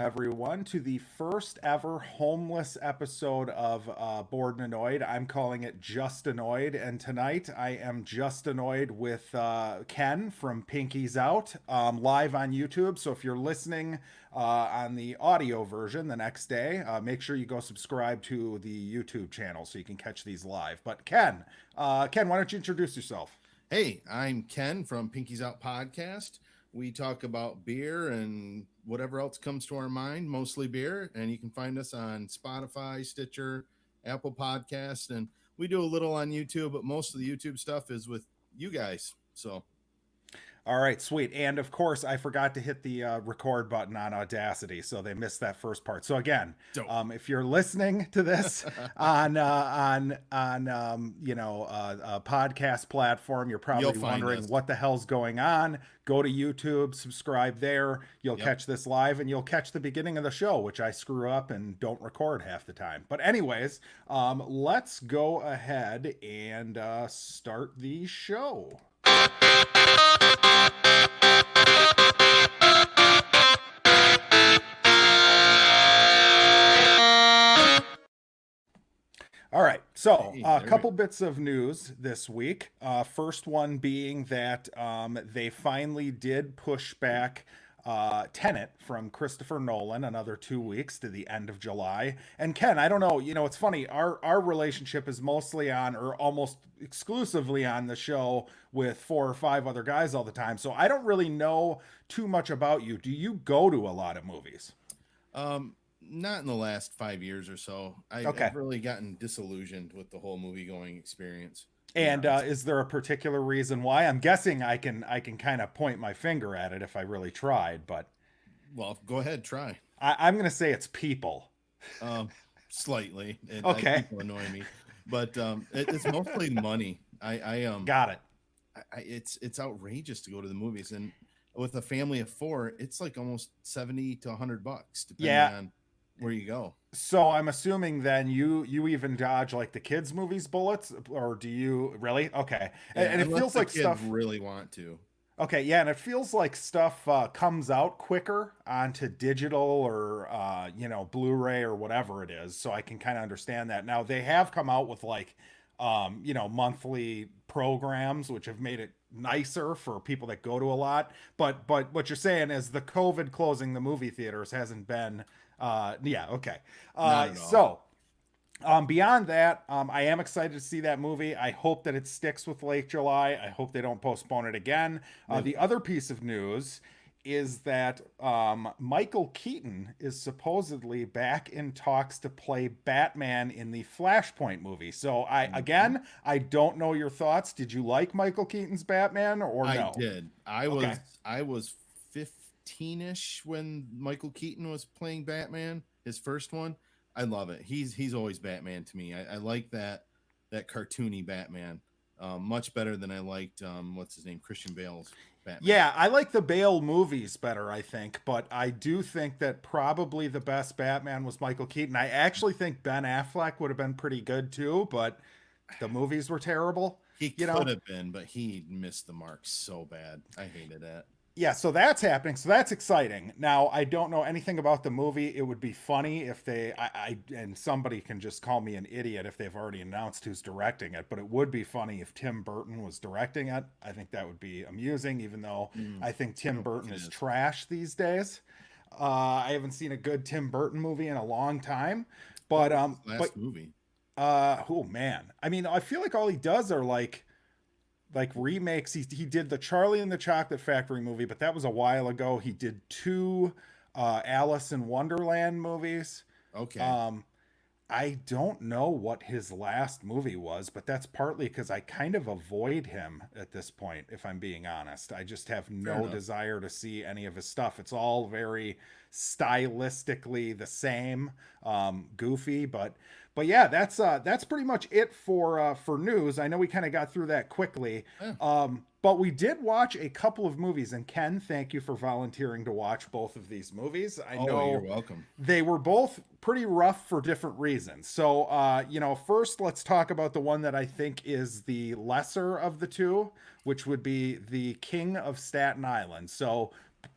everyone, to the first ever Hombless episode of Bored and Annoyed. I'm calling it Just Annoyed, and tonight I am just annoyed with Ken from Pinky's Out, live on YouTube. So if you're listening on the audio version the next day, make sure you go subscribe to the YouTube channel so you can catch these live. But Ken, why don't you introduce yourself? Hey, I'm Ken from Pinky's Out Podcast. We talk about beer and whatever else comes to our mind, mostly beer. And you can find us on Spotify, Stitcher, Apple Podcasts. And we do a little on YouTube, but most of the YouTube stuff is with you guys. So, All right, sweet. And of course, I forgot to hit the record button on Audacity, so they missed that first part. So again, dope. if you're listening to this on a podcast platform, you're probably wondering what the hell's going on. Go to YouTube, subscribe there. You'll catch this live, and you'll catch the beginning of the show, which I screw up and don't record half the time. But anyways, let's go ahead and start the show. All right, so a couple bits of news this week. First one being that they finally did push back Tenet from Christopher Nolan another 2 weeks to the end of July. And Ken, I don't know, it's funny. Our relationship is mostly on, or almost exclusively on, the show with 4 or 5 other guys all the time. So I don't really know too much about you. Do you go to a lot of movies? Not in the last 5 years or so. I've really gotten disillusioned with the whole movie going experience. And is there a particular reason why? I'm guessing I can kind of point my finger at it if I really tried, but well, go ahead, try. I'm going to say it's people. Slightly. People annoy me, but it's mostly money. I got it. It's outrageous to go to the movies, and with a family of 4, it's like almost $70 to $100 depending on where you go. So I'm assuming then you even dodge like the kids' movies bullets, or do you really? Okay, yeah, and it feels like kids stuff really want to. Okay, yeah, and it feels like stuff comes out quicker onto digital or Blu-ray or whatever it is. So I can kind of understand that. Now they have come out with like monthly programs, which have made it nicer for people that go to a lot. But what you're saying is the COVID closing the movie theaters hasn't been. Okay. Beyond that, I am excited to see that movie. I hope that it sticks with late July. I hope they don't postpone it again. The other piece of news is that Michael Keaton is supposedly back in talks to play Batman in the Flashpoint movie. So I don't know your thoughts. Did you like Michael Keaton's Batman or no? I did. I was 15-ish when Michael Keaton was playing Batman, his first one. I love it. He's always Batman to me. I like that cartoony Batman much better than I liked what's his name, Christian Bale's Batman. Yeah, I like the Bale movies better, I think, but I do think that probably the best Batman was Michael Keaton. I actually think Ben Affleck would have been pretty good too, but the movies were terrible. He could have been, but he missed the mark so bad. I hated that. Yeah, so that's happening. So that's exciting. Now, I don't know anything about the movie. It would be funny if and somebody can just call me an idiot if they've already announced who's directing it, but it would be funny if Tim Burton was directing it. I think that would be amusing, even though I think Tim Burton is trash these days. I haven't seen a good Tim Burton movie in a long time, but last movie. Oh man. I mean, I feel like all he does are like remakes. He did the Charlie and the Chocolate Factory movie, but that was a while ago. He did 2 Alice in Wonderland movies. Okay. I don't know what his last movie was, but that's partly because I kind of avoid him at this point, if I'm being honest. I just have no desire to see any of his stuff. It's all very stylistically the same, goofy, but yeah, that's pretty much it for news. I know we kind of got through that quickly. Yeah. But we did watch a couple of movies, and Ken, thank you for volunteering to watch both of these movies. I know you're welcome. They were both pretty rough for different reasons. So, first let's talk about the one that I think is the lesser of the two, which would be the King of Staten Island. So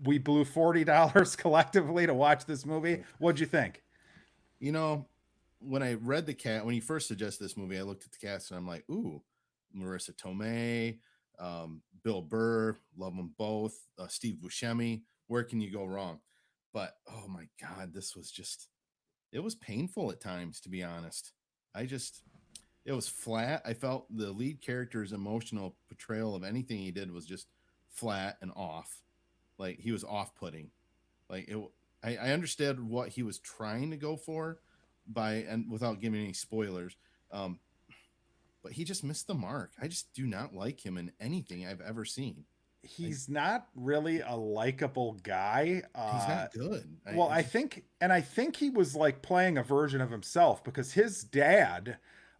we blew $40 collectively to watch this movie. What'd you think? You know, when I read the cat, when you first suggested this movie, I looked at the cast and I'm like, ooh, Marissa Tomei, Bill Burr, love them both. Steve Buscemi, where can you go wrong? But oh my God, this was just, it was painful at times, to be honest. It was flat. I felt the lead character's emotional portrayal of anything he did was just flat and off. Like he was off putting. Like it, I understood what he was trying to go for by, and without giving any spoilers. Um, but he just missed the mark. I just do not like him in anything I've ever seen. He's not really a likable guy. He's not good. Well, I think he was like playing a version of himself because his dad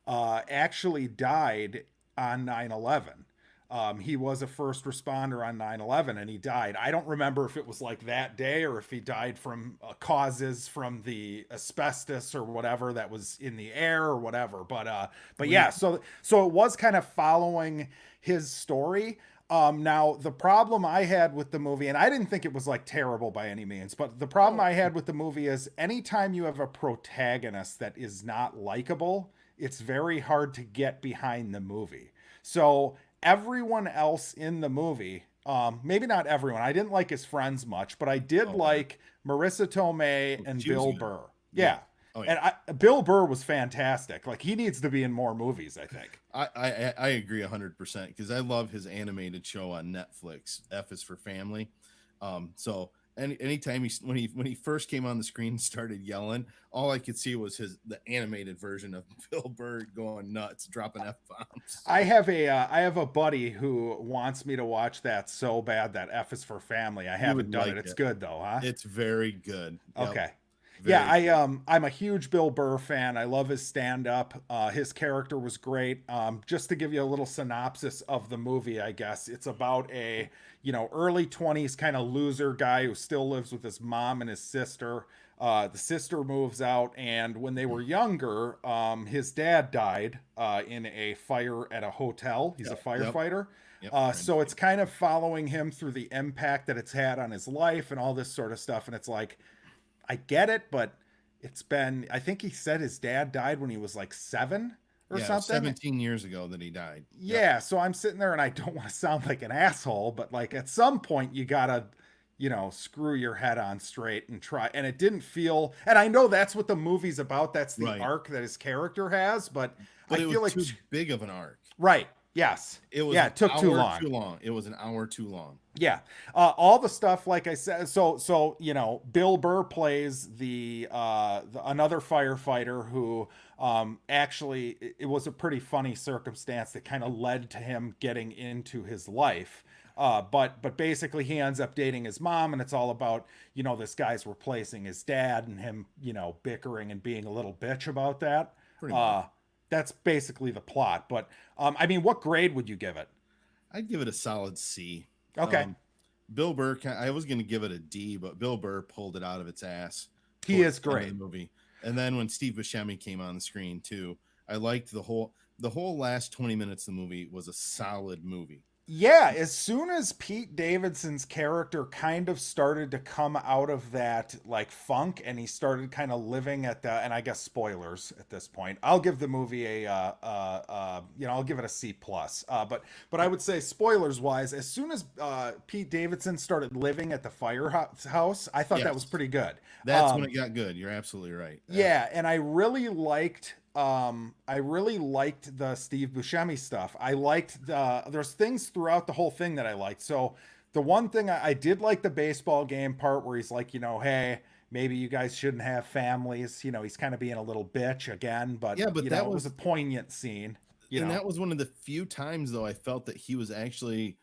actually died on 9/11. He was a first responder on 9/11 and he died. I don't remember if it was like that day or if he died from causes from the asbestos or whatever that was in the air or whatever. But yeah, so it was kind of following his story. Now the problem I had with the movie, and I didn't think it was like terrible by any means, but the problem I had with the movie is anytime you have a protagonist that is not likable, it's very hard to get behind the movie. So everyone else in the movie, maybe not everyone, I didn't like his friends much, but I did like Marissa Tomei and Bill Burr. Yeah. Oh, yeah. And Bill Burr was fantastic. Like he needs to be in more movies, I think. I agree 100% because I love his animated show on Netflix. F is for Family. So anytime when he first came on the screen and started yelling, all I could see was the animated version of Bill Burr going nuts, dropping F bombs. I have a buddy who wants me to watch that so bad, that F is for Family. I haven't done it. It's good though, huh? It's very good. Yep. Okay. Very Yeah, I'm a huge Bill Burr fan. I love his stand up. His character was great. Just to give you a little synopsis of the movie, I guess it's about a early 20s kind of loser guy who still lives with his mom and his sister. The sister moves out, and when they were younger, his dad died in a fire at a hotel. He's a firefighter. Yep. So it's kind of following him through the impact that it's had on his life and all this sort of stuff. And it's like, I get it, but I think he said his dad died when he was like 7 or something. 17 years ago that he died. Yeah. So I'm sitting there and I don't want to sound like an asshole, but like at some point you gotta, screw your head on straight and try. And it didn't feel, and I know that's what the movie's about. That's the arc that his character has, but I feel like too big of an arc. Right. Yes. It was it took too long. It was an hour too long. Yeah. All the stuff, like I said, so Bill Burr plays the another firefighter who actually it was a pretty funny circumstance that kind of led to him getting into his life. But basically he ends up dating his mom, and it's all about, this guy's replacing his dad and him, bickering and being a little bitch about that. Pretty much. That's basically the plot. But I mean, what grade would you give it? I'd give it a solid C. Okay. Bill Burr, I was going to give it a D, but Bill Burr pulled it out of its ass. He is great. The movie. And then when Steve Buscemi came on the screen too, I liked the whole last 20 minutes of the movie was a solid movie. Yeah, as soon as Pete Davidson's character kind of started to come out of that like funk, and he started kind of living at the, and I guess spoilers at this point, I'll give the movie I'll give it a C plus. But I would say spoilers wise, as soon as Pete Davidson started living at the firehouse, I thought that was pretty good. That's when it got good. You're absolutely right. Yeah, and I really liked the Steve Buscemi stuff. I liked there's things throughout the whole thing that I liked. So the one thing I did like the baseball game part where he's like, hey, maybe you guys shouldn't have families. He's kind of being a little bitch again, but that was a poignant scene. That was one of the few times though I felt that he was actually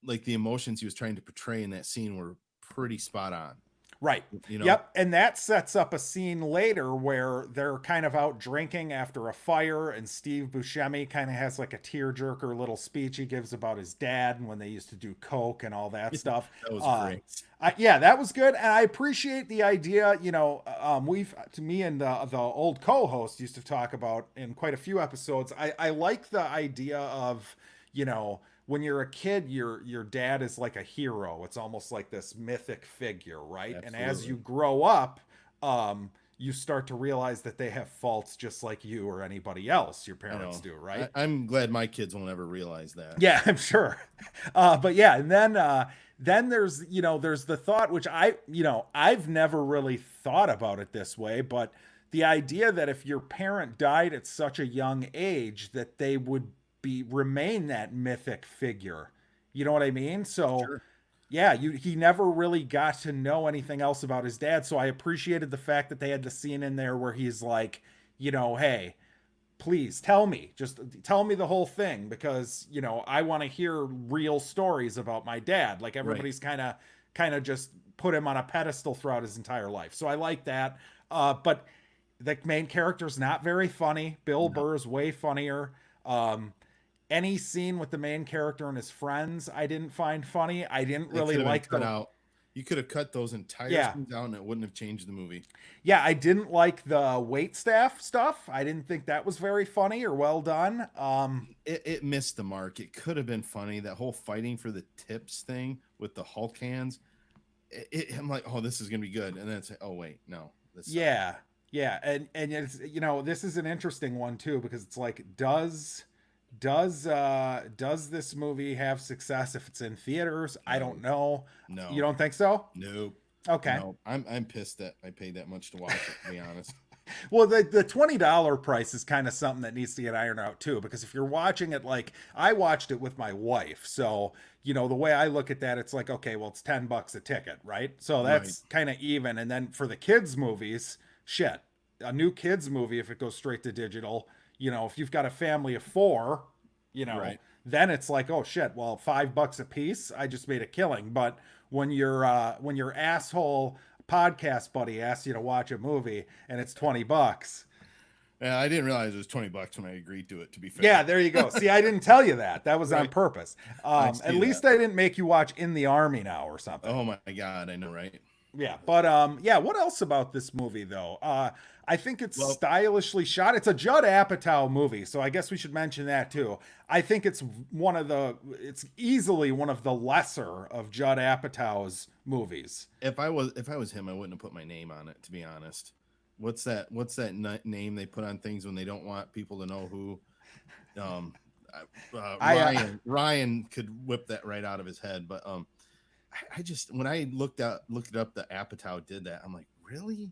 like the emotions he was trying to portray in that scene were pretty spot on. Right. Yep. And that sets up a scene later where they're kind of out drinking after a fire, and Steve Buscemi kind of has like a tearjerker little speech he gives about his dad and when they used to do coke and all that stuff. That was great. That was good. And I appreciate the idea, me and the old co-host used to talk about in quite a few episodes. I like the idea of, when you're a kid, your dad is like a hero. It's almost like this mythic figure, right? And as you Absolutely. grow up, you start to realize that they have faults just like you or anybody else, your I parents know. do, right? I'm glad my kids won't ever realize that. Yeah, I'm sure. But yeah, and then there's, there's the thought, which I've never really thought about it this way, but the idea that if your parent died at such a young age, that they would remain that mythic figure. You know what I mean? So Sure. yeah, he never really got to know anything else about his dad. So I appreciated the fact that they had the scene in there where he's like, hey, please tell me, just tell me the whole thing, because I want to hear real stories about my dad. Like Right. everybody's kind of just put him on a pedestal throughout his entire life, so I like that. But the main character's not very funny. Bill No. Burr is way funnier. Any scene with the main character and his friends I didn't find funny. I didn't It really could have been like cut the out. You could have cut those entire yeah scenes out and it wouldn't have changed the movie. yeah, I didn't like the wait staff stuff. I didn't think that was very funny or well done. It missed the mark. It could have been funny. That whole fighting for the tips thing with the Hulk hands. I'm like, oh, this is gonna be good, and then it's like, oh wait, no, this sucks. Yeah, and it's, this is an interesting one too, because it's like, does this movie have success if it's in theaters? I No, don't know. You no, don't think so? nope, Okay. no. I'm pissed that I paid that much to watch it. To be honest, Well, the $20 price is kind of something that needs to get ironed out too, because if you're watching it, like I watched it with my wife, so the way I look at that, it's like, okay, well, it's $10 a ticket, right? So right, that's kind of even. And then for the kids movies, shit, a new kids movie, if it goes straight to digital, if you've got a family of four, you know, right. then it's like, oh shit, well, $5 a piece, I just made a killing. But when your asshole podcast buddy asks you to watch a movie and it's $20. Yeah, I didn't realize it was $20 when I agreed to it. To be fair, Yeah, there you go. See, I didn't tell you that. That was on right. purpose. I At see least that. I didn't make you watch In the Army Now or something. Oh my god, I know, right? Yeah, but yeah, what else about this movie though? I think it's Well, stylishly shot. It's a Judd Apatow movie, so I guess we should mention that too. I think it's easily one of the lesser of Judd Apatow's movies. if I was him, I wouldn't have put my name on it. To be honest, what's that name they put on things when they don't want people to know who? Um, Ryan could whip that right out of his head, but I just when I looked it up, the Apatow did that. I'm like, really?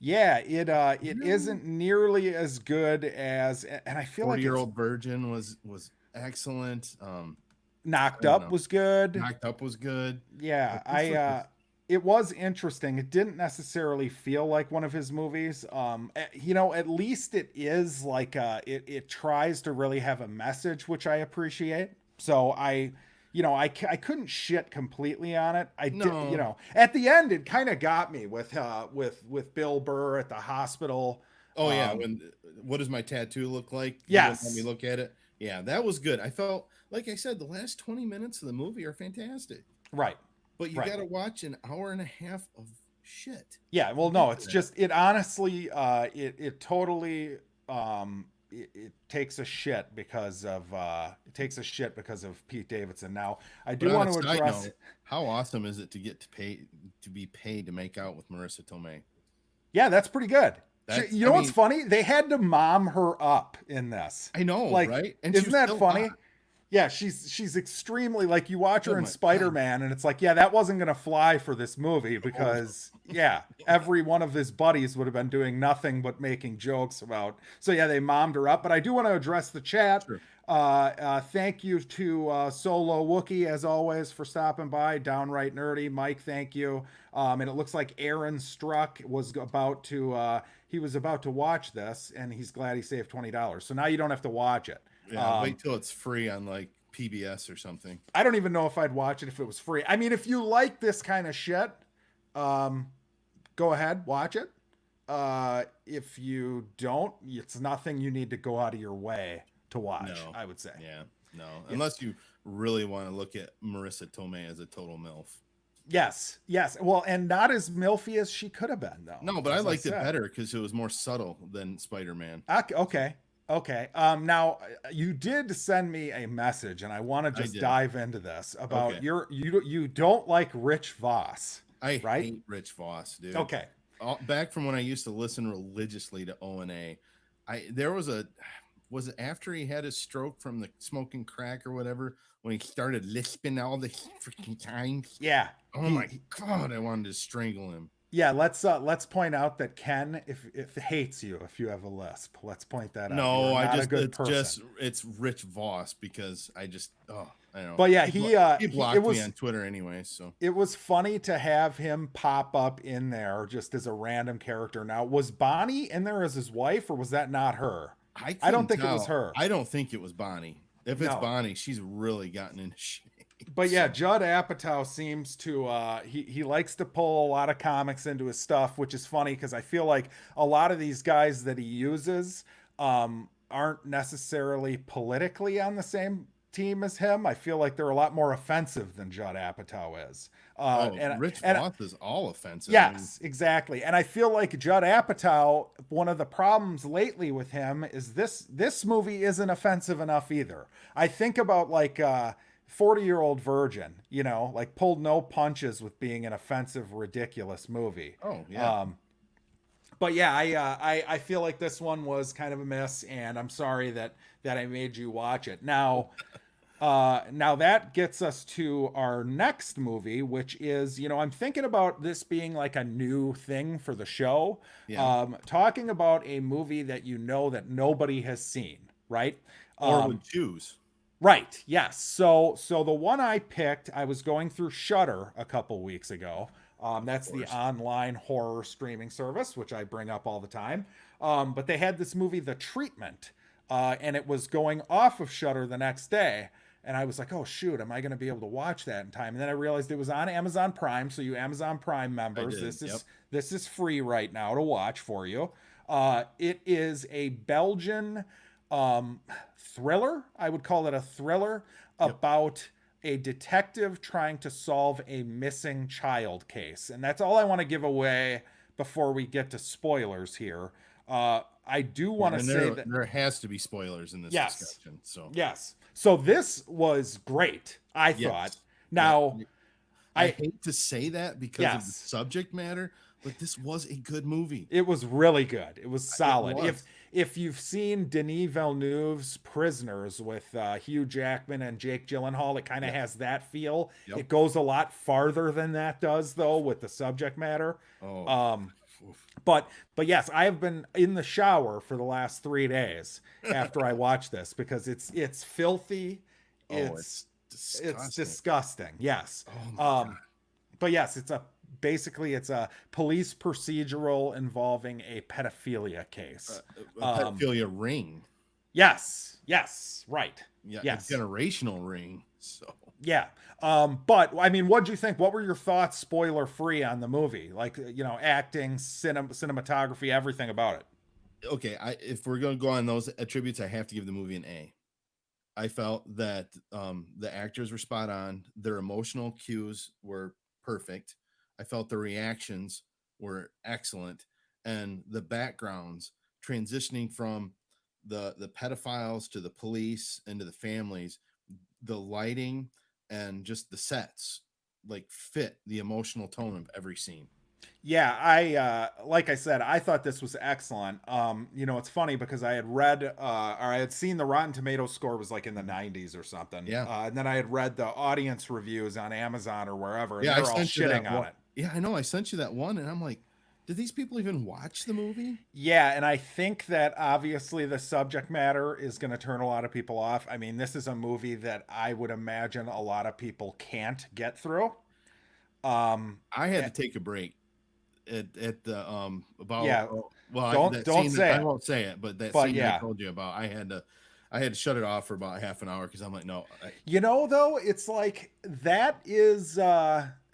Yeah, it Really? isn't nearly as good as, and I feel like 40-Year-Old Virgin was excellent. Knocked I don't Up know. was good. Knocked Up was good. Yeah, But this was just, it was interesting. It didn't necessarily feel like one of his movies. At least it is like it tries to really have a message, which I appreciate. So I couldn't shit completely on it. I did, no. at the end it kind of got me with Bill Burr at the hospital. Oh yeah, Um, when what does my tattoo look like? You wouldn't let me yes, look at it. Yeah, that was good. I felt like I said, the last 20 minutes of the movie are fantastic. right, But you right. got to watch an hour and a half of shit Yeah, to well, no, get to it's that. just it honestly, it totally, it takes a shit because of Pete Davidson. Now, I But do on a want to side address, note, how awesome is it to get to be paid to make out with Marissa Tomei? yeah, that's pretty good. That's You I know what's mean, funny? They had to mom her up in this. I know, Like, right? And she isn't was that still funny? hot. Yeah, she's extremely, like, you watch Oh her in my god. Spider-Man and it's like, yeah, that wasn't gonna fly for this movie, Oh, because yeah, every one of his buddies would have been doing nothing but making jokes about. So yeah, they mommed her up. But I do want to address the chat. sure. Thank you to Solo Wookie, as always, for stopping by. Downright nerdy, Mike. Thank you. And it looks like Aaron Struck was about to he was about to watch this, and he's glad he saved $20. So now you don't have to watch it. Yeah, wait till it's free on like PBS or something. I don't even know if I'd watch it if it was free. I mean, if you like this kind of shit, go ahead, watch it. If you don't, it's nothing you need to go out of your way to watch, No. I would say. Yeah, no. Yeah. Unless you really want to look at Marissa Tomei as a total MILF. Yes, yes. Well, and not as milfy as she could have been, though. No, but I as liked it said. better because it was more subtle than Spider-Man. Okay. Okay. Now you did send me a message, and I want to I just did. dive into this about Okay. you don't like Rich Voss, I right? hate Rich Voss, dude. Okay. Back from when I used to listen religiously to O&A, there was it after he had his stroke from the smoking crack or whatever when he started lisping all the freaking times. Yeah. Oh my He god, I wanted to strangle him. Yeah, let's point out that Ken, if hates you if you have a lisp. Let's point that out. You are No, not a good it's person. just it's Rich Voss because I don't know. But yeah, He it blocked me was on Twitter anyway, so it was funny to have him pop up in there just as a random character. Now, was Bonnie in there as his wife, or was that not her? I I don't couldn't think it was tell. her. I don't think it was Bonnie. If it's No. Bonnie, she's really gotten into shape. But yeah, So, Judd Apatow seems to he likes to pull a lot of comics into his stuff, which is funny because I feel like a lot of these guys that he uses aren't necessarily politically on the same team as him. I feel like they're a lot more offensive than Judd Apatow is. Rich And Voss is all offensive. I mean, yes, exactly. And I feel like Judd Apatow, one of the problems lately with him is this movie isn't offensive enough either. I think about like 40-year-old virgin, like pulled no punches with being an offensive, ridiculous movie. oh yeah. But yeah, I feel like this one was kind of a miss, and I'm sorry that I made you watch it. Now that gets us to our next movie, which is, I'm thinking about this being like a new thing for the show. Yeah. Talking about a movie that that nobody has seen, right? Or would choose. Right. Yes. So the one I picked, I was going through Shudder a couple weeks ago. That's the course. online horror streaming service, which I bring up all the time. But they had this movie, The Treatment, and it was going off of Shudder the next day. And I was like, oh shoot, am I going to be able to watch that in time? And then I realized it was on Amazon Prime. So you Amazon Prime I members, did. Yep. this is free right now to watch for you. It is a Belgian thriller. I would call it a thriller Yep. about a detective trying to solve a missing child case. And that's all I want to give away before we get to spoilers here. I do want to And say that there has to be spoilers in this yes, discussion. So yes. So this was great, I yes. thought. Yeah. Now, I I hate to say that because of the yes, subject matter, but this was a good movie. it was really good. It was solid. It was. If you've seen Denis Villeneuve's Prisoners with Hugh Jackman and Jake Gyllenhaal, it kind of Yep. has that feel. Yep. It goes a lot farther than that does, though, with the subject matter. Oh. Oof. But yes, I have been in the shower for the last 3 days after I watched this because it's filthy. Oh, It's disgusting. it's disgusting. Yes. Oh my God. But yes, basically it's a police procedural involving a pedophilia case. A pedophilia ring. Yes, right. Yeah, Yes. a generational ring. So Yeah. But I mean, what'd you think? What were your thoughts, spoiler free, on the movie? Like, acting, cinematography, everything about it. okay, if we're gonna go on those attributes, I have to give the movie an A. I felt that the actors were spot on. Their emotional cues were perfect. I felt the reactions were excellent, and the backgrounds transitioning from the pedophiles to the police and to the families, the lighting and just the sets like fit the emotional tone of every scene. Yeah, I like I said, I thought this was excellent. It's funny because I had read or I had seen the Rotten Tomatoes score was like in the 90s or something. Yeah. And then I had read the audience reviews on Amazon or wherever, and Yeah, they're all shitting on one. it. Yeah, I know. I sent you that one, and I'm like, did these people even watch the movie? Yeah, and I think that obviously the subject matter is going to turn a lot of people off. I mean, this is a movie that I would imagine a lot of people can't get through. I had to take a break at the about Yeah, well don't scene say I it. won't say it, but that But scene yeah. I told you about, I had to shut it off for about half an hour because I'm like, no, Though, it's like that is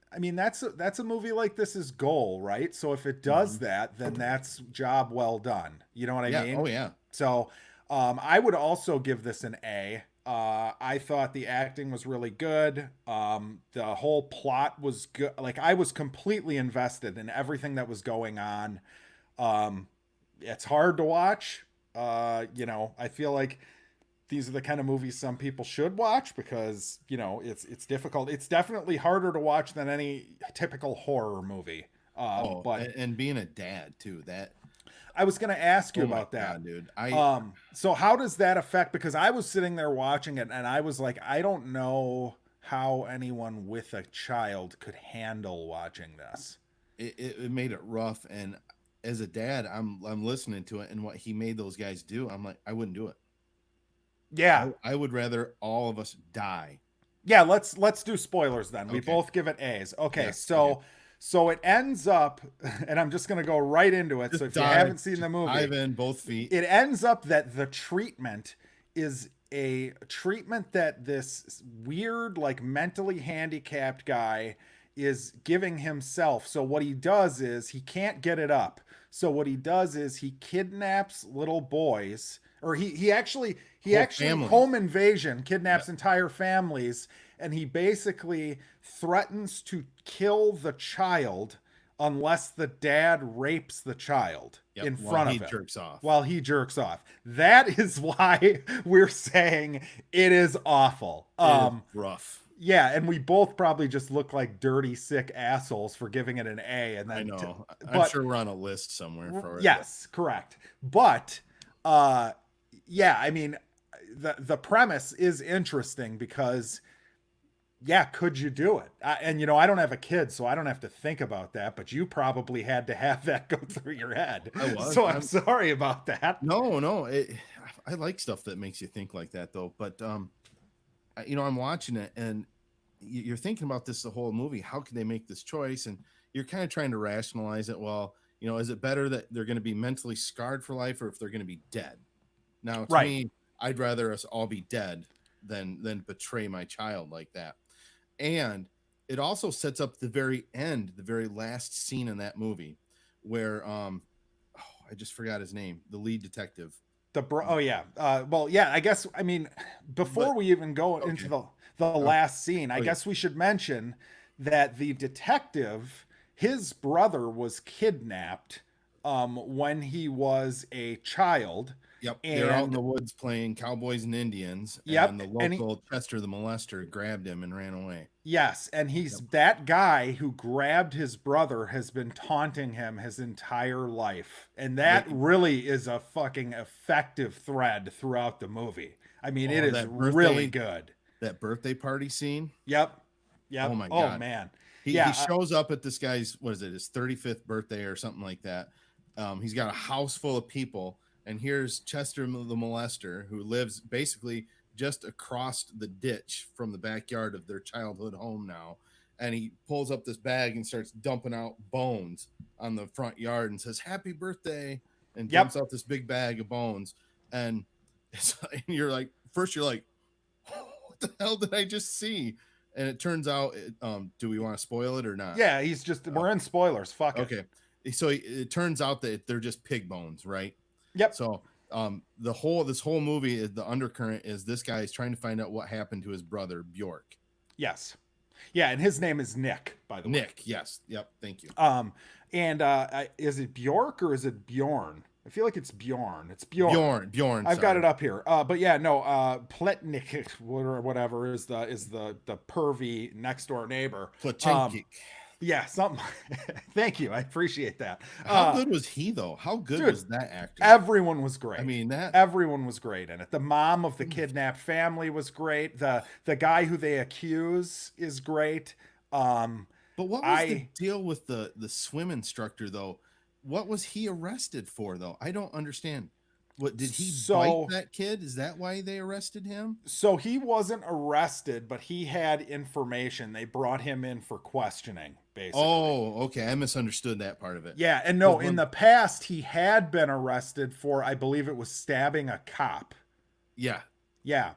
I mean, that's a movie like this is goal, right? So if it does that, then that's job well done. You know what I yeah, mean? oh yeah, So I would also give this an A. I thought the acting was really good. The whole plot was good. Like I was completely invested in everything that was going on. It's hard to watch. I feel like these are the kind of movies some people should watch because, it's difficult. It's definitely harder to watch than any typical horror movie. But And being a dad too, that I was going to ask you oh my about that. God, dude. So how does that affect? Because I was sitting there watching it and I was like, I don't know how anyone with a child could handle watching this. It made it rough, and as a dad, I'm listening to it and what he made those guys do. I'm like, I wouldn't do it. Yeah. I would rather all of us die. Yeah, let's do spoilers then. We Okay. both give it A's. Okay, Yes, so okay. so it ends up, and I'm just gonna go right into it. So if you haven't seen the movie, dive in both feet. it ends up that the treatment is a treatment that this weird, like mentally handicapped guy is giving himself. So what he does is he can't get it up. So what he does is he kidnaps little boys, or he actually Whole families. home invasion, kidnaps Yep. entire families, and he basically threatens to kill the child unless the dad rapes the child Yep, in while front he of him jerks off. while he jerks off. That is why we're saying it is awful. It is rough. Yeah, and we both probably just look like dirty, sick assholes for giving it an A. And then I know. but I'm sure we're on a list somewhere for it. yes, correct. But yeah, I mean, the premise is interesting because yeah, could you do it? And I don't have a kid, so I don't have to think about that. But you probably had to have that go through your head. I was. So I'm sorry about that. No. I like stuff that makes you think like that, though. But I'm watching it, and you're thinking about this the whole movie. How can they make this choice? And you're kind of trying to rationalize it. Well, is it better that they're going to be mentally scarred for life, or if they're going to be dead? Now, to me, I'd rather us all be dead than betray my child like that. And it also sets up the very end, the very last scene in that movie, where I just forgot his name, the lead detective. Oh yeah. Well, yeah. I guess before we even go into the last scene, I guess we should mention that the detective, his brother was kidnapped when he was a child. Yep. They're out in the woods playing cowboys and Indians. Yep. And the local Chester the molester grabbed him and ran away. Yes. And that guy who grabbed his brother has been taunting him his entire life. And that really is a fucking effective thread throughout the movie. I mean, it is really good. That birthday party scene. Yep. Oh my God. Oh man. He shows up at this guy's, what is it, his 35th birthday or something like that. He's got a house full of people. And here's Chester the molester, who lives basically just across the ditch from the backyard of their childhood home now. And he pulls up this bag and starts dumping out bones on the front yard and says, "Happy birthday," and dumps out this big bag of bones. And you're like, first you're like, what the hell did I just see? And it turns out, do we want to spoil it or not? Yeah, we're in spoilers. Fuck it. Okay. So it turns out that they're just pig bones, right? Yep. So this whole movie, the undercurrent is this guy is trying to find out what happened to his brother Bjork. Yes. Yeah, and his name is Nick, by the way. Nick, yes. Yep, thank you. And is it Bjork or is it Bjorn? I feel like it's Bjorn. It's Bjorn. Bjorn. I've got it up here. But yeah, no, Pletnik or whatever is the pervy next door neighbor. Plachenkik. Yeah, something. Thank you. I appreciate that. How good was he though? How good was that actor? Everyone was great. I mean, everyone was great in it. The mom of the kidnapped family was great. The guy who they accuse is great. But what was the deal with the swim instructor though? What was he arrested for though? I don't understand. What did he bite that kid? Is that why they arrested him? So he wasn't arrested, but he had information. They brought him in for questioning, basically. Oh, okay. I misunderstood that part of it. Yeah, and no, in the past he had been arrested for, I believe it was stabbing a cop. Yeah. Yeah.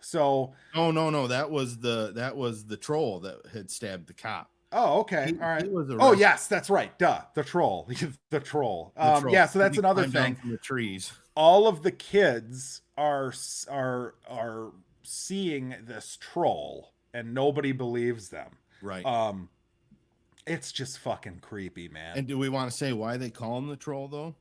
So no. That was the troll that had stabbed the cop. Oh, okay. All right. Oh, yes, that's right. Duh. The troll. The troll. Yeah, so that's another thing. From the trees. All of the kids are seeing this troll and nobody believes them. Right. It's just fucking creepy, man. And do we want to say why they call him the troll though?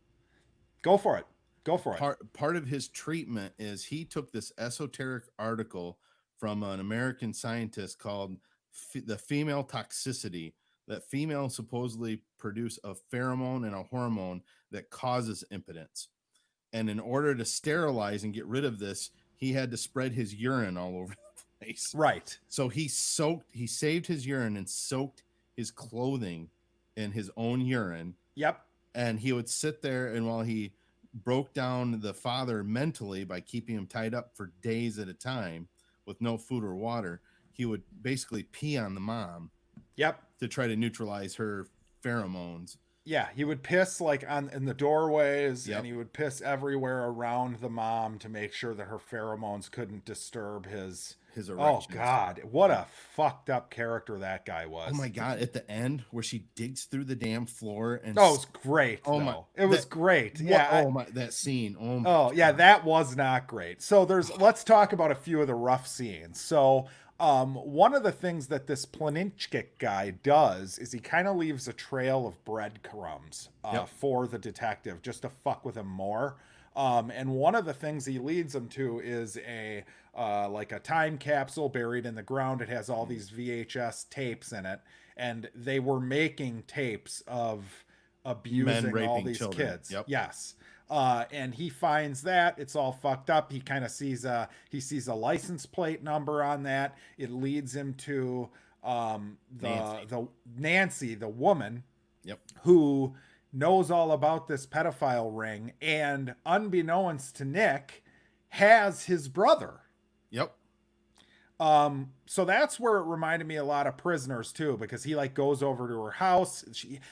Go for it. Go for it. Part of his treatment is he took this esoteric article from an American scientist called the female toxicity, that females supposedly produce a pheromone and a hormone that causes impotence. And in order to sterilize and get rid of this, he had to spread his urine all over the place. Right. So he saved his urine and soaked his clothing in his own urine. Yep. And he would sit there, and while he broke down the father mentally by keeping him tied up for days at a time with no food or water, he would basically pee on the mom. Yep. To try to neutralize her pheromones. Yeah, he would piss like in the doorways, and he would piss everywhere around the mom to make sure that her pheromones couldn't disturb his erections. Oh God, what a fucked up character that guy was. Oh my God, at the end where she digs through the damn floor and it was great. Oh my, it was great. Yeah. That scene. Yeah, that was not great. So let's talk about a few of the rough scenes. So one of the things that this Planinchik guy does is he kind of leaves a trail of breadcrumbs for the detective just to fuck with him more. And one of the things he leads him to is like a time capsule buried in the ground. It has all these VHS tapes in it, and they were making tapes of abusing all these kids. Yep. Yes. And he finds that it's all fucked up. He kind of sees a license plate number on that. It leads him to Nancy, the woman, who knows all about this pedophile ring, and unbeknownst to Nick, has his brother. Yep. So that's where it reminded me a lot of Prisoners too, because he like goes over to her house.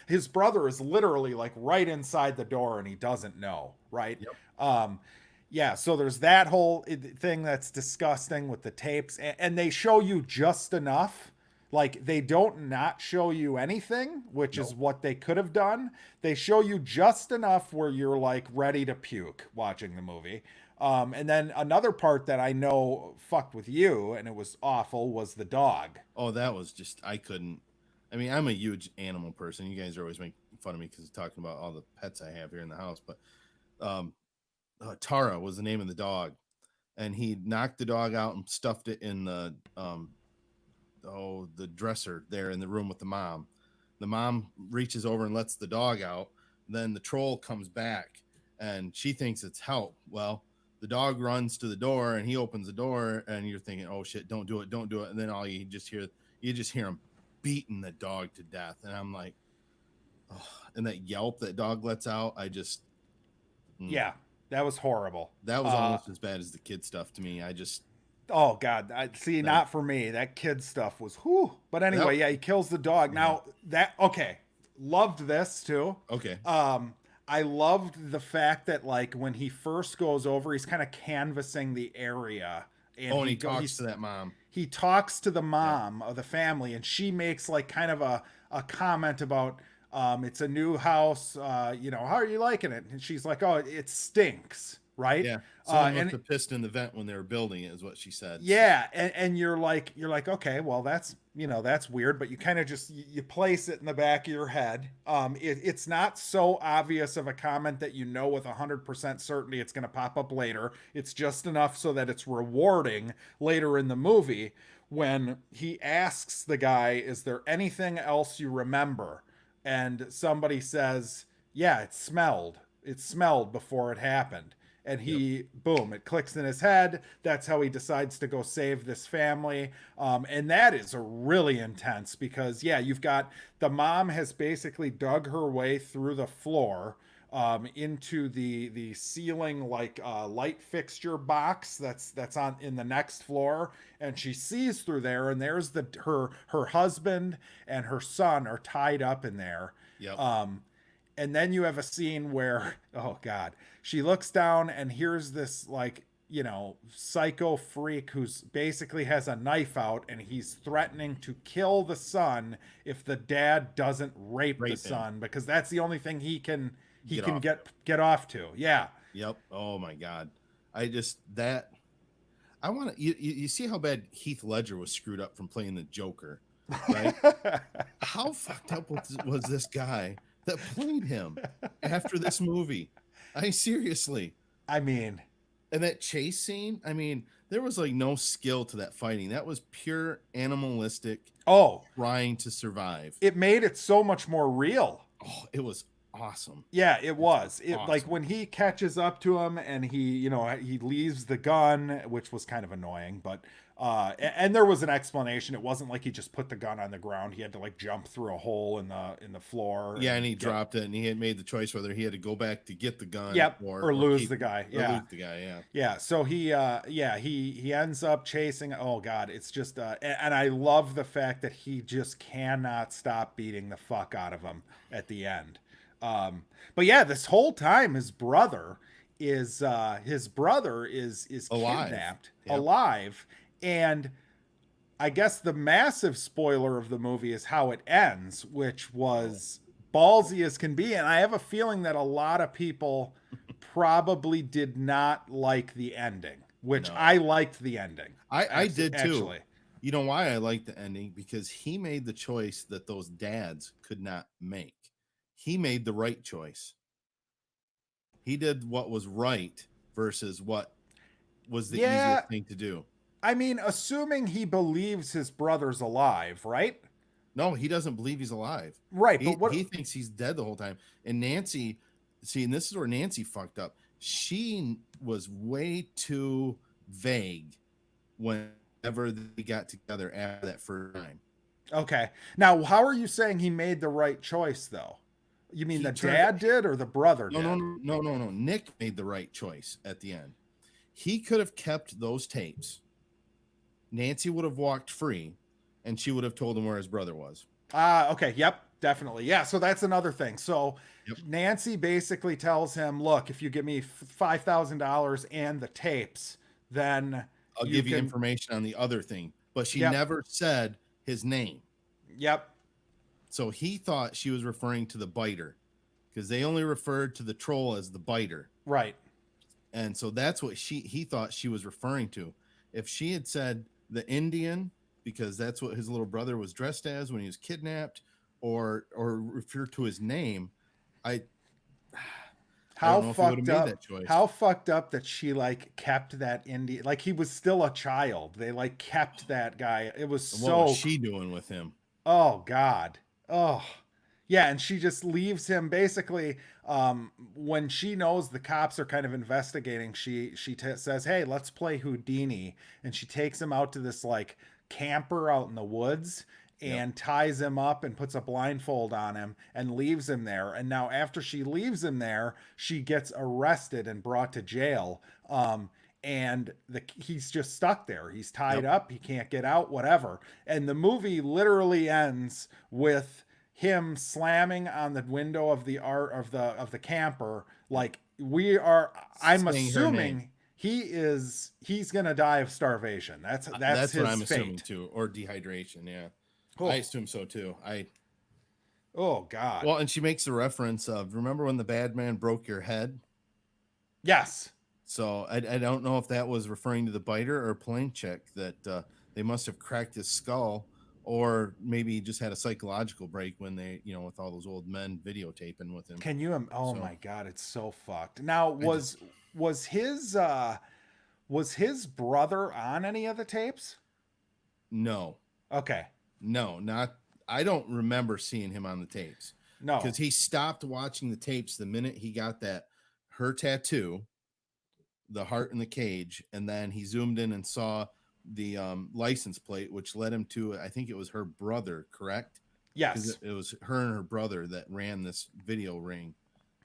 His brother is literally like right inside the door and he doesn't know. Right. Yep. Yeah. So there's that whole thing that's disgusting with the tapes, and they show you just enough. Like they don't not show you anything, which is what they could have done. They show you just enough where you're like ready to puke watching the movie. And then another part that I know fucked with you, and it was awful, was the dog. Oh, that was just, I couldn't. I mean, I'm a huge animal person. You guys are always making fun of me because talking about all the pets I have here in the house. But Tara was the name of the dog. And he knocked the dog out and stuffed it in the dresser there in the room with the mom. The mom reaches over and lets the dog out. Then the troll comes back and she thinks it's help. Well, the dog runs to the door and he opens the door and you're thinking, oh shit, don't do it. And then all you just hear him beating the dog to death. And I'm like, oh, and that yelp that dog lets out, yeah, that was horrible. That was almost as bad as the kid stuff to me. Oh God, not for me. That kid stuff was whew. But anyway, he kills the dog. Now loved this too. Okay. I loved the fact that like when he first goes over, he's kind of canvassing the area. And he talks to that mom. He talks to the mom of the family, and she makes like kind of a comment about it's a new house. How are you liking it? And she's like, oh, it stinks. Right. Yeah. Someone must have pissed in the vent when they were building it, is what she said. Yeah. And you're like, okay, well, that's weird, but you kind of just, you place it in the back of your head. It's not so obvious of a comment that with 100% certainty it's going to pop up later. It's just enough so that it's rewarding later in the movie when he asks the guy, is there anything else you remember? And somebody says, yeah, it smelled before it happened. And boom, it clicks in his head. That's how he decides to go save this family. And that is really intense because, you've got the mom has basically dug her way through the floor into the ceiling like light fixture box that's on in the next floor. And she sees through there, and there's her husband and her son are tied up in there. Yep. And then you have a scene where, oh God, she looks down and here's this like, psycho freak who's basically has a knife out and he's threatening to kill the son if the dad doesn't rape the son, because that's the only thing he can get off to. Yeah. Yep. Oh my God. I want to, you see how bad Heath Ledger was screwed up from playing the Joker, right? How fucked up was this guy that played him after this movie? Seriously, I mean, And that chase scene, I mean, there was like no skill to that fighting. That was pure animalistic oh, trying to survive. it made it so much more real. Oh, it was awesome. Yeah, it It was. was It like awesome. when he catches up to him and he leaves the gun, which was kind of annoying, but and there was an explanation. It wasn't like he just put the gun on the ground. He had to like jump through a hole in the floor Yeah, and he get dropped it, and he had made the choice whether he had to go back to get the gun yep, or lose keep the guy. or Yeah. lose the guy. Yeah, Yeah, so he ends up chasing. Oh God, it's just and I love the fact that he just cannot stop beating the fuck out of him at the end. But yeah, this whole time his brother is alive. kidnapped Yep. alive, and I guess the massive spoiler of the movie is how it ends, which was ballsy as can be. And I have a feeling that a lot of people probably did not like the ending, which No. I liked the ending. I did too. Actually. You know why I liked the ending? Because he made the choice that those dads could not make. He made the right choice. He did what was right versus what was the Yeah, easiest thing to do. I mean, assuming he believes his brother's alive, right? No, he doesn't believe he's alive. Right, He but what he thinks he's dead the whole time. And Nancy, see, and this is where Nancy fucked up. She was way too vague whenever they got together after that first time. okay. Now, how are you saying he made the right choice though? You mean He the turned dad did or the brother no, did? no. Nick made the right choice at the end. He could have kept those tapes. Nancy would have walked free, and she would have told him where his brother was. Okay. Yep. Definitely. Yeah. So that's another thing. So Yep. Nancy basically tells him, look, if you give me $5,000 and the tapes, then I'll you give you can. information on the other thing. But she Yep. never said his name. Yep. So he thought she was referring to the biter because they only referred to the troll as the biter. Right. And so that's what he thought she was referring to. If she had said the Indian, because that's what his little brother was dressed as when he was kidnapped, or refer to his name, I How don't know if he would have fucked made up? that choice. How fucked up that she like kept that Indian, like he was still a child. They like kept that guy. It was And what so. was she doing with him? Oh God. Oh. Yeah, and she just leaves him basically when she knows the cops are kind of investigating, she says, "Hey, let's play Houdini." And she takes him out to this like camper out in the woods Yep. and ties him up and puts a blindfold on him and leaves him there. And now after she leaves him there, she gets arrested and brought to jail. And he's just stuck there. He's tied Yep. up. He can't get out. Whatever. And the movie literally ends with him slamming on the window of the camper. Like I'm Saying her name. assuming he's gonna die of starvation. That's That's his what I'm fate. assuming too, or dehydration. Yeah, Oh. I assume so too. Oh God. Well, and she makes the reference of remember when the bad man broke your head. Yes. So I don't know if that was referring to the biter or plane check that they must have cracked his skull, or maybe he just had a psychological break when they, with all those old men videotaping with him. Can you? Oh So- my God, it's so fucked. Now was his brother on any of the tapes? No, Okay. not. I don't remember seeing him on the tapes No. because he stopped watching the tapes the minute he got her tattoo, the heart in the cage, and then he zoomed in and saw the license plate, which led him to, I think it was her brother, correct? Yes. It was her and her brother that ran this video ring.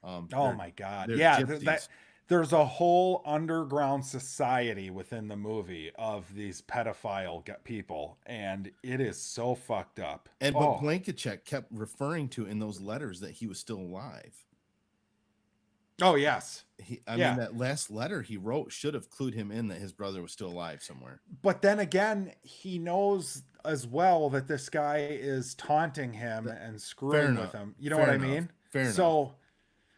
Oh my God. they're Yeah. gypsies. There's a whole underground society within the movie of these pedophile people, and it is so fucked up. But Oh. Blankenship kept referring to in those letters that he was still alive. Oh yes. I mean, that last letter he wrote should have clued him in that his brother was still alive somewhere. But then again, he knows as well that this guy is taunting him and screwing with him. You know what I mean? Fair enough. So,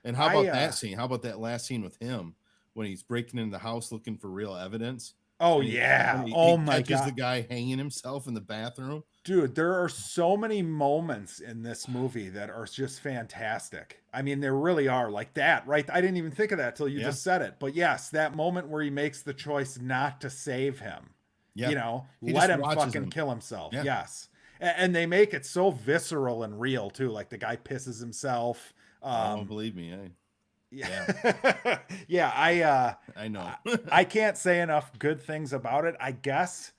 and how about that scene? How about that last scene with him when he's breaking into the house looking for real evidence? Oh And yeah. he Oh my catches God. the guy hanging himself in the bathroom. Dude, there are so many moments in this movie that are just fantastic. I mean, there really are, like that, right? I didn't even think of that till you Yeah, just said it. But yes, that moment where he makes the choice not to save him, yeah. He let just him watches fucking him. kill himself. Yeah. Yes. And they make it so visceral and real too. Like the guy pisses himself. Oh, Um, believe me, yeah, yeah. Yeah, I know. I can't say enough good things about it. I guess,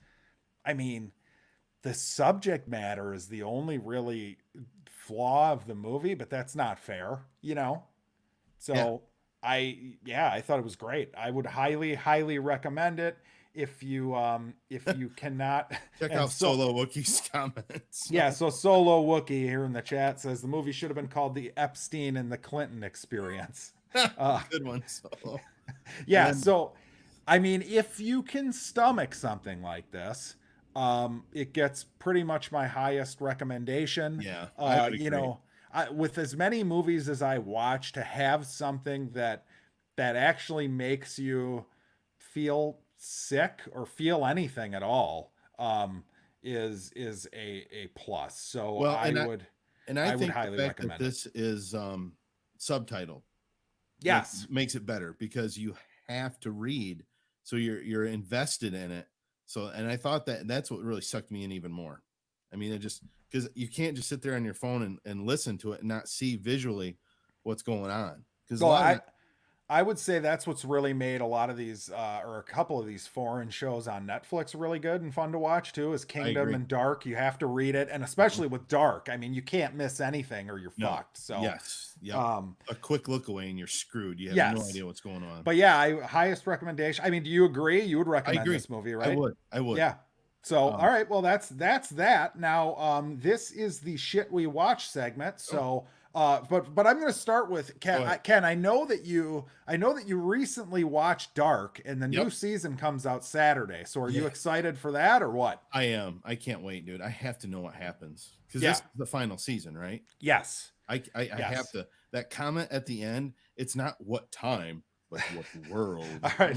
I mean, the subject matter is the only really flaw of the movie, but that's not fair. Yeah. So I thought it was great. I would highly recommend it if you cannot. Check And out so Solo Wookiee's comments. yeah, so Solo Wookie here in the chat says the movie should have been called the Epstein and the Clinton Experience. Uh, Good one, Solo. yeah, And so I mean, if you can stomach something like this, it gets pretty much my highest recommendation. yeah, I would agree. With as many movies as I watch, to have something that actually makes you feel sick or feel anything at all, is a plus. So Well, and I I would think the highly fact that recommend it. this is subtitled Yes. makes it better because you have to read, so you're invested in it. So, and I thought that's what really sucked me in even more. I mean, it just because you can't just sit there on your phone and listen to it and not see visually what's going on. Because a So lot of I would say that's what's really made a lot of these, or a couple of these foreign shows on Netflix really good and fun to watch too. Is I Kingdom agree. and Dark. You have to read it, and Mhm. especially with Dark, I mean, you can't miss anything or you're No. fucked. So, Yes. Yep. um, A quick look away and you're screwed. You have no yes, idea what's going on. but yeah, highest recommendation. I mean, do you agree? You would I recommend agree. this movie, I right? would. I would. Yeah. So, all Um, right. Well, that's that. Now, this is the shit we watch segment. oh, So, but I'm going to start with Ken. go ahead. Ken, I know that you recently watched Dark, and the new Yep. season comes out Saturday. So, are you Yeah. excited for that or what? I am. I can't wait, dude. I have to know what happens because this Yeah. is the final season, right? Yes. I have Yes. to. That comment at the end, it's not what time, but what world. All right.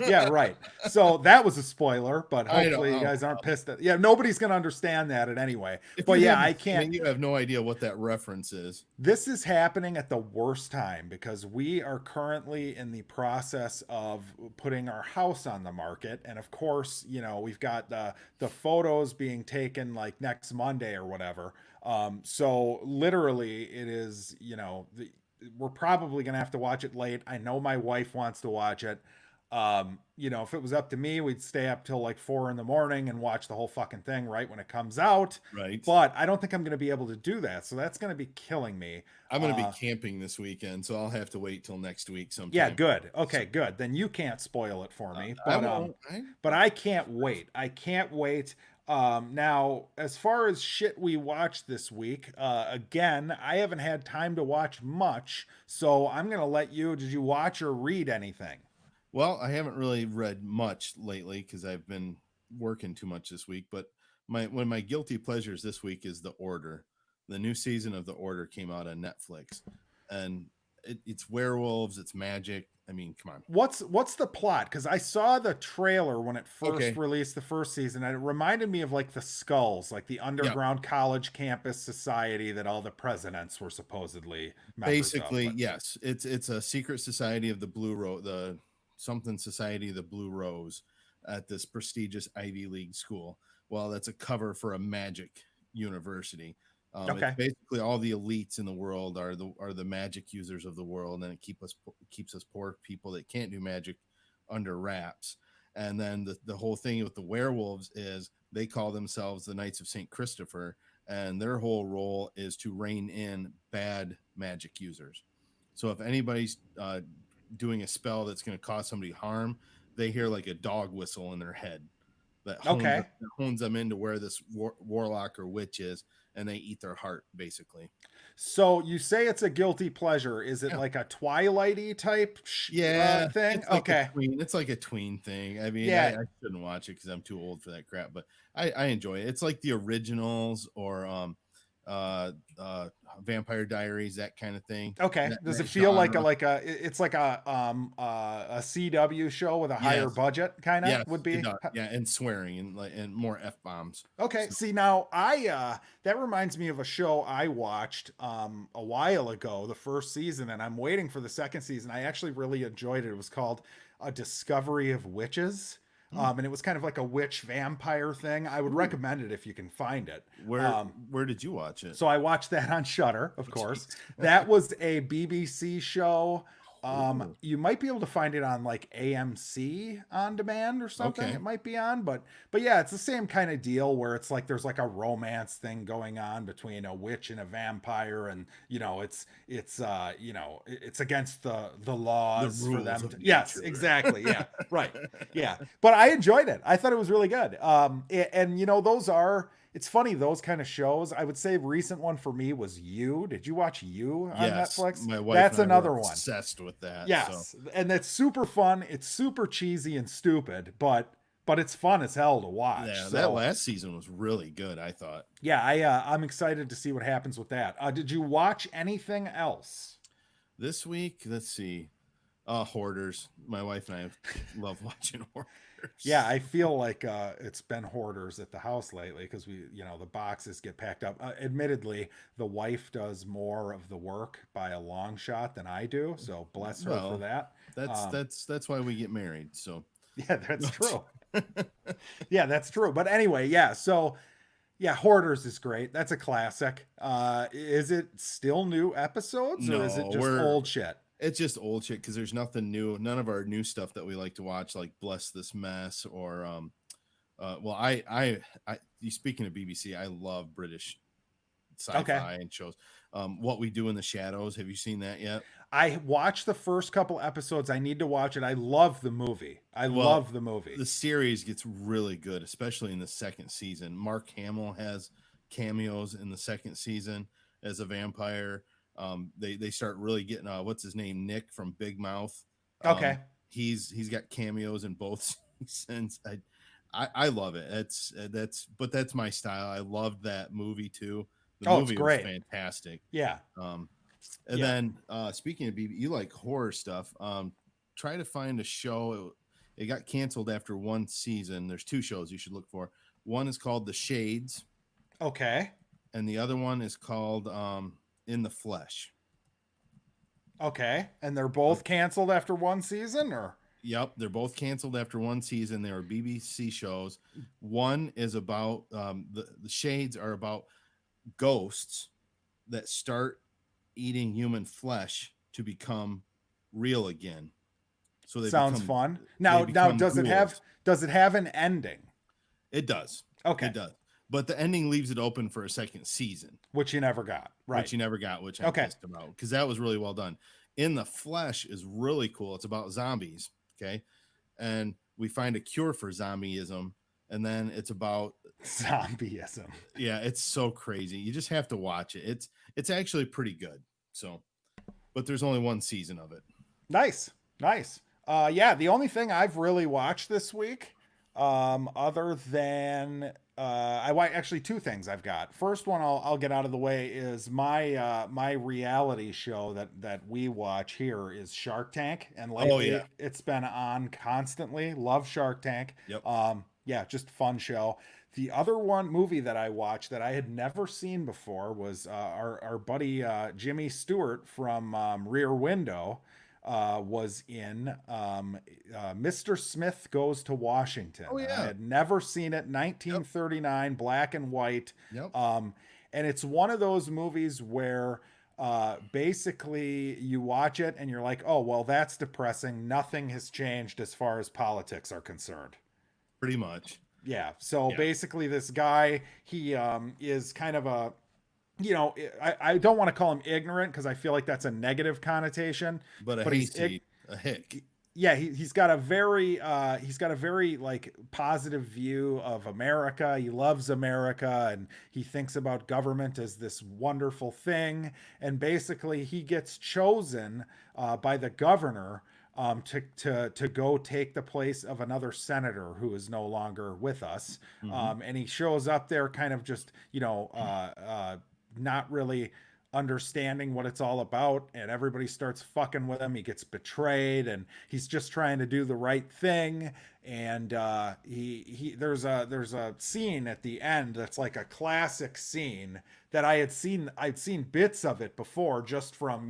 Yeah, right. So that was a spoiler, but I know. hopefully you Oh, guys aren't pissed at. Yeah, nobody's gonna understand that in any way. if But you yeah, haven't I seen can't. it, you have no idea what that reference is. This is happening at the worst time because we are currently in the process of putting our house on the market, and of course, we've got the photos being taken like next Monday or whatever. So literally, it is we're probably gonna have to watch it late. I know my wife wants to watch it. If it was up to me, we'd stay up till like 4 in the morning and watch the whole fucking thing right when it comes out. Right. But I don't think I'm going to be able to do that. So that's going to be killing me. I'm going to be camping this weekend, so I'll have to wait till next week sometime. Yeah, good. Okay, So, good. Then you can't spoil it for me. I But won't. but I can't wait. I can't wait. Now, as far as shit we watched this week, again, I haven't had time to watch much, so I'm gonna let you. Did you watch or read anything? Well, I haven't really read much lately because I've been working too much this week. But one of my guilty pleasures this week is The Order. The new season of The Order came out on Netflix, and it's werewolves, it's magic. I mean, come on. What's the plot? Because I saw the trailer when it first Okay. released the first season, and it reminded me of like the Skulls, like the Yeah. underground college campus society that all the presidents were supposedly members Basically, of. But yes. It's a secret society of the Blue Rose, the something society of the Blue Rose at this prestigious Ivy League school. Well, that's a cover for a magic university. It's okay, basically all the elites in the world are the magic users of the world, and it keeps us poor people that can't do magic under wraps. And then the whole thing with the werewolves is they call themselves the Knights of Saint Christopher, and their whole role is to rein in bad magic users. So if anybody's doing a spell that's going to cause somebody harm, they hear like a dog whistle in their head that okay. hones them into where this warlock or witch is, and they eat their heart basically. So you say it's a guilty pleasure. Is it Yeah. like a Twilighty type Yeah, thing? it's like Okay. it's like a tween thing. I mean, Yeah. I shouldn't watch it because I'm too old for that crap, but I enjoy it. It's like the originals or Vampire Diaries, that kind of thing. Okay. Does That it feel like genre. it's like a CW show with a higher Yes, budget kind of yes, would it be? does. Yeah, and swearing and more f bombs. Okay. So, See, now that reminds me of a show I watched a while ago, the first season, and I'm waiting for the second season. I actually really enjoyed it. It was called A Discovery of Witches. hmm. And it was kind of like a witch vampire thing. I would Ooh. recommend it if you can find it. Where where did you watch it? So I watched that on Shutter, of Oh, course. jeez. That was a BBC show. Ooh, You might be able to find it on like AMC on demand or something. okay. It might be on, but yeah, it's the same kind of deal where it's like there's like a romance thing going on between a witch and a vampire, and it's against the The laws for rules them of to. Yes, nature. exactly. Yeah, right. Yeah, but I enjoyed it. I thought it was really good. And those are. It's funny, those kind of shows. I would say recent one for me was You. Did you watch You on Yes, Netflix? my wife That's and I were another one. obsessed with that. So Yes. And it's super fun. It's super cheesy and stupid, but it's fun as hell to watch. yeah, that So last season was really good, I thought. yeah, I'm excited to see what happens with that. Did you watch anything else? This week, let's see. Hoarders. My wife and I love watching Hoarders. Yeah, I feel like it's been hoarders at the house lately because the boxes get packed up. Admittedly, the wife does more of the work by a long shot than I do, so bless her for Well, that. that's Um, that's why we get married. So yeah, that's true. Yeah, that's true. But anyway, yeah. So yeah, Hoarders is great. That's a classic. Is it still new episodes or is it no, just we're old shit? it's just old shit because there's nothing new. None of our new stuff that we like to watch, like Bless This Mess or well, you speaking of BBC, I love British Okay. sci-fi and shows. What We Do in the Shadows. Have you seen that yet? I watched the first couple episodes. I need to watch it. I love the movie. I Well, love the movie. the series gets really good, especially in the second season. Mark Hamill has cameos in the second season as a vampire. They start really getting what's his name, Nick from Big Mouth. Okay. He's got cameos in both seasons. I love it. That's my style. I loved that movie too. The Oh, it's movie was great. fantastic. Yeah. And Yeah. then speaking of BB, you like horror stuff. Try to find a show. It got canceled after one season. There's two shows you should look for. One is called The Shades, Okay. and the other one is called In the Flesh. Okay. And they're both canceled after one season, or? Yep, they're both canceled after one season. They are BBC shows. One is about the Shades are about ghosts that start eating human flesh to become real again. So they Sounds become, fun. they Now, become does it have ghouls. an ending? It does. Okay. It does. But the ending leaves it open for a second season, Which you never got. Right. which you never got, which I'm Okay. pissed about because that was really well done. In the Flesh is really cool. It's about zombies. Okay. And we find a cure for zombieism. And then it's about Zombieism. yeah, it's so crazy. You just have to watch it. It's actually pretty good. So, but there's only one season of it. Nice. Nice. Yeah, the only thing I've really watched this week, other than actually two things I've got. First one I'll get out of the way is my reality show that we watch here is Shark Tank, and lately it's been on constantly. Love Shark Tank. Yep. Yeah, just fun show. The other movie that I watched that I had never seen before was our buddy Jimmy Stewart from Rear Window. Was in Mr. Smith Goes to Washington. Oh, yeah. I had never seen it. 1939, black and white. Yep. And it's one of those movies where basically you watch it and you're like, oh, well, that's depressing. Nothing has changed as far as politics are concerned. Pretty much. Yeah. So basically this guy, he is kind of a, I don't want to call him ignorant because I feel like that's a negative connotation. But a hick. Yeah, he's got a very like positive view of America. He loves America and he thinks about government as this wonderful thing. And basically he gets chosen by the governor to go take the place of another senator who is no longer with us. Mm-hmm. And he shows up there kind of just, not really understanding what it's all about, and everybody starts fucking with him. He gets betrayed, and he's just trying to do the right thing. And he there's a scene at the end that's like a classic scene that I'd seen bits of it before, just from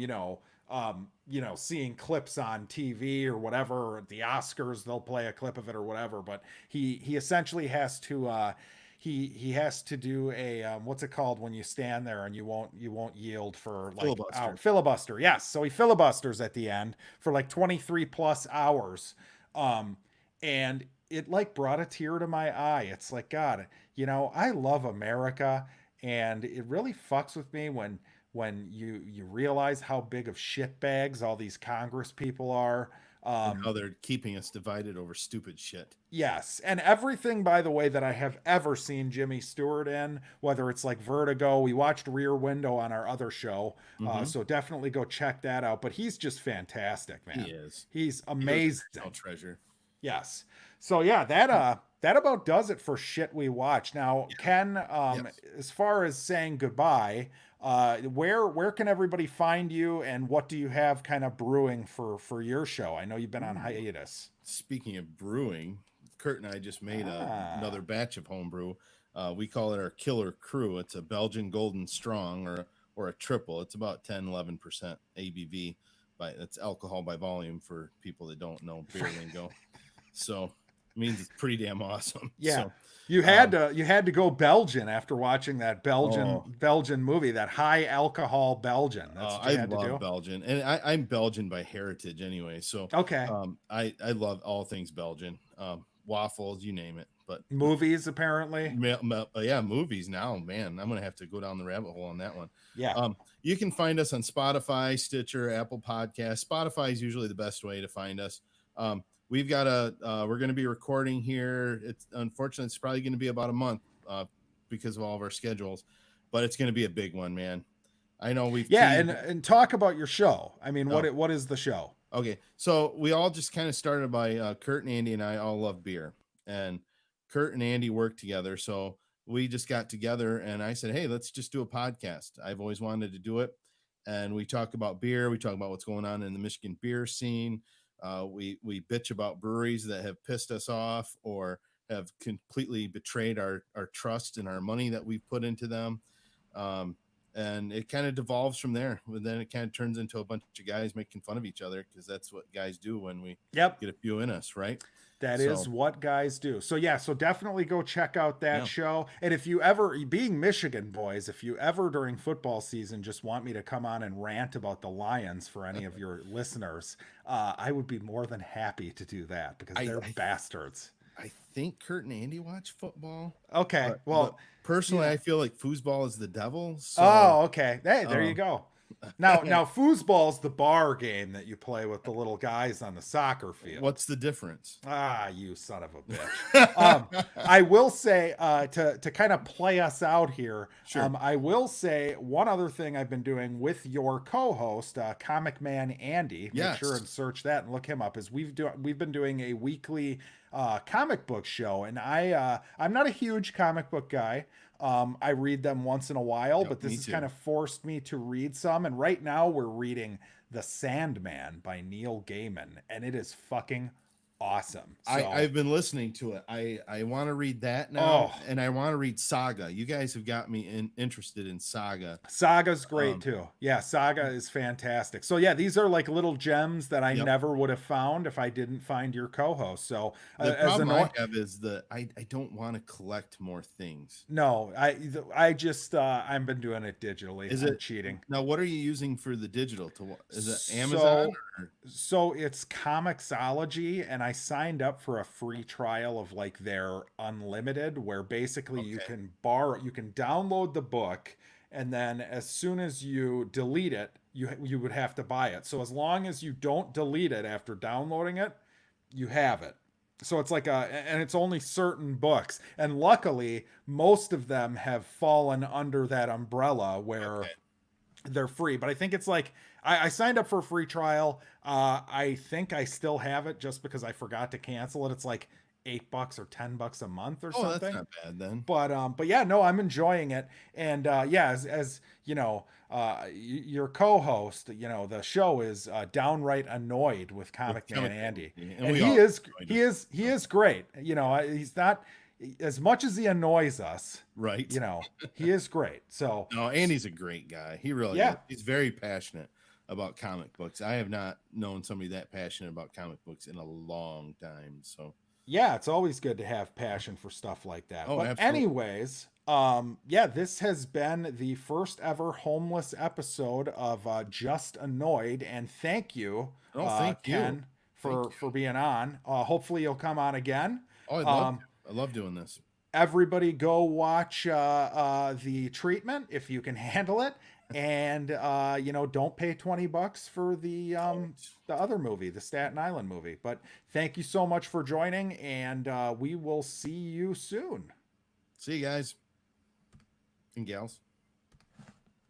seeing clips on TV or whatever, or at the Oscars they'll play a clip of it or whatever. But he essentially has to he has to do a what's it called when you stand there and you won't yield for like Filibuster. filibuster. Yes, so he filibusters at the end for like 23 plus hours, and it like brought a tear to my eye. It's like, God, I love America, and it really fucks with me when you realize how big of shitbags all these Congress people are. And how they're keeping us divided over stupid shit. Yes, and everything, by the way, that I have ever seen Jimmy Stewart in, whether it's like Vertigo, we watched Rear Window on our other show, so definitely go check that out. But he's just fantastic, man. He is. He's amazing. No treasure. Yes. So yeah, that about does it for shit we watch. Now, Ken, Yes. as far as saying goodbye, where can everybody find you, and what do you have kind of brewing for your show? I know you've been on hiatus. Speaking of brewing, Kurt and I just made another batch of homebrew. We call it our Killer Crew. It's a Belgian Golden Strong or a triple. It's about 10-11% ABV. That's alcohol by volume for people that don't know beer lingo. So it means it's pretty damn awesome. Yeah. So, You had to go Belgian after watching that Belgian movie, that high alcohol Belgian. That's what you I had to do. love Belgian, and I'm Belgian by heritage anyway. So Okay. I love all things Belgian, waffles, you name it. But Movies, apparently. yeah, movies now, man. I'm gonna have to go down the rabbit hole on that one. Yeah. You can find us on Spotify, Stitcher, Apple Podcasts. Spotify is usually the best way to find us. We've got we're going to be recording here. It's unfortunately, it's probably going to be about a month because of all of our schedules, but it's going to be a big one, man. I know we've and talk about your show. I mean, what is the show? Okay, so we all just kind of started by Kurt and Andy and I all love beer, and Kurt and Andy work together, so we just got together and I said, hey, let's just do a podcast. I've always wanted to do it, and we talk about beer. We talk about what's going on in the Michigan beer scene. We bitch about breweries that have pissed us off or have completely betrayed our trust and our money that we've put into them. And it kind of devolves from there. But then it kind of turns into a bunch of guys making fun of each other, because that's what guys do when we get a few in us, right? That is what guys do. So yeah, so definitely go check out that show. And if you ever, being Michigan boys, if you ever during football season just want me to come on and rant about the Lions for any of your listeners, I would be more than happy to do that, because they're bastards. I think Kurt and Andy watch football. Okay, well, personally, I feel like foosball is the devil. So, okay. Hey, there you go. Now, foosball's the bar game that you play with the little guys on the soccer field. What's the difference? You son of a bitch. I will say, to kind of play us out here, sure. I will say one other thing I've been doing with your co-host, Comic Man Andy. Make sure and search that and look him up. Is we've been doing a weekly comic book show, and I'm not a huge comic book guy. I read them once in a while, but this has kind of forced me to read some. And right now we're reading The Sandman by Neil Gaiman, and it is fucking awesome. So, I've been listening to it. I want to read that now, and I want to read Saga. You guys have got me interested in Saga. Saga's great too. Yeah, Saga is fantastic. So yeah, these are like little gems that I never would have found if I didn't find your co-host. So the problem I have is that I don't want to collect more things. No, I just I've been doing it digitally. Is it cheating? Now, what are you using for the digital? Is it Amazon? So it's Comixology, and I signed up for a free trial of like their unlimited, where basically you can download the book, and then as soon as you delete it, you would have to buy it. So as long as you don't delete it after downloading it, you have it. So it's like and it's only certain books, and luckily most of them have fallen under that umbrella where they're free. But I think it's like I signed up for a free trial. I think I still have it just because I forgot to cancel it. It's like $8 or $10 a month or Oh, that's something. not bad then. But yeah, no, I'm enjoying it. And yeah, as you know, your co-host, the show is downright annoyed with Comic Man Comic Andy, and and we all he is great. He's not, as much as he annoys us, right. he is great. So No, Andy's a great guy. He really yeah. is. He's very passionate about comic books. I have not known somebody that passionate about comic books in a long time. So Yeah, it's always good to have passion for stuff like that. Oh, But absolutely. anyways, yeah, this has been the first ever Hombless episode of Just Annoyed, and thank you, Oh, thank you. Ken, Thank for being on. Hopefully you'll come on again. Oh, I love doing this. Everybody go watch the treatment if you can handle it, and don't pay $20 for the other movie, the Staten Island movie. But thank you so much for joining, and we will see you soon. See you guys and gals.